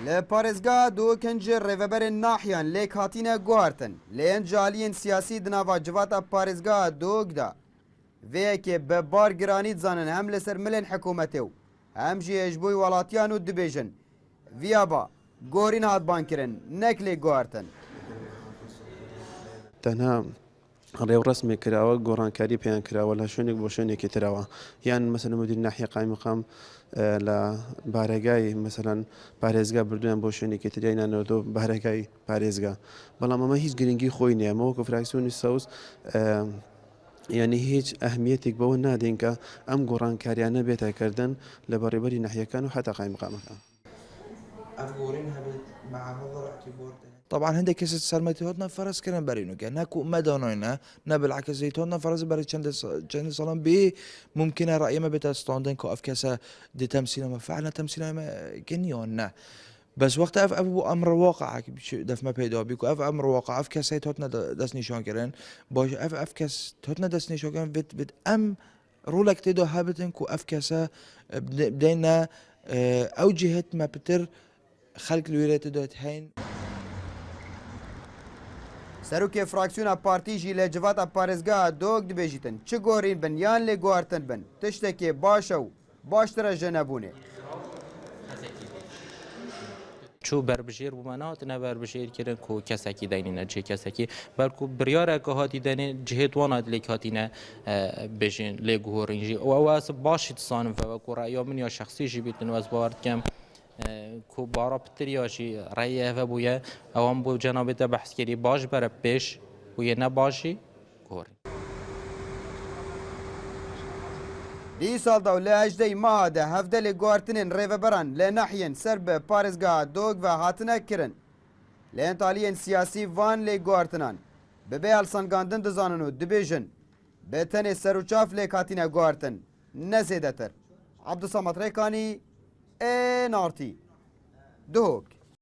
لپارێزگا دووەکەنج ڕێڤەبەرên ناحیان لێک هاتینە گواردن لێن جالیên سیاسی di nava civata parêzgeha Dog da vêyekê bi bargiranî dizanin hem li ser milên hikûmetê û hem jî hêjbûyî welatiyan û dibêjin vîya ba gorîn hat bankirin nek lê guhartin. تەنها ڕێو ڕسمێک کراوە گۆڕانکاری پێیان کراوە لە شوێنێک بۆ شوێنێکی ترەوە یان مەسەن مدیر ناحیە قای مقام لە بارێگای مەسەلاً پارێزگا بردویان بۆ شوێنێکی تریانەوە بارێگای پارێزگا بەڵام ئەمە هیچ گرنگی خۆی نییە ئەمە وەکو فراکسیۆنی سەوز یعنی هیچ ئەهمیەتێک بەوە نادێن کە ئەم گۆڕانکاریانە بێتەکردن لە بەڕێوەبەری ناحیەکان و حتا قای مقامەکان. طبعا هندێک کەس سەرمەتی هاتنا فرض کردن بەرینوکە نەکو مەدانۆینە نە بالعکس هاتنا فرض بەری چەند ساڵان بێ ممکنە ڕأیمە بێتە ستاندن کە ئەف کەسە دی تەمسیلەمە فعلا تەمسیلەمە گەنیۆن نە بس وقت اف بو امر واقع دف ما پیدا بی کو اف امر واقع اف کس هاتنا دست نشان کردن باش اف کس هاتنا دست نشان کردن بت ام رولك تدو هابتن کو اف کس بدينا او جهت ما بتر خلق الولايات دوت هين سەرۆکێ فراکسیۆنا پارتی jî lê civata parêzgeha Dog dibêjîtin çi gorîn bin yan lê guhartin bin tiştekê baş e û baştir e ji nebûnê. چو بربژیر بوومە نهاتنە بربژێرکردن و کەسێکی دەینە جێ کەسێکی بەرکو بریارێکە هاتی دەنێ جهێت وانات لێک هاتینە بێژین لێ گۆڕینژی ئەوە باشی دسانم وەکو ڕایۆ من یا شخصیژی بیتن وەز باوەردکەم کو بارا پتریاشی ڕای هەvە بووە ئەوان بۆ جەنابێتە بەحسکەری باش بەرە پێش بووە نەباشی گۆڕی. دیسالدا و لە هەژدەی ماهدا هەفتە lê guhartinên rêveberan lê nahiyên ser bi parêzgeha Dog ve hatine kirin. Lê entaliyên siyasî van lê guhartinan bi bê helsangandin dizanin û dibêjin bi tenê serûçaf lêk hatine guhartin ne zêdetir. Abdusamat Rêkanî, NRT Duhok.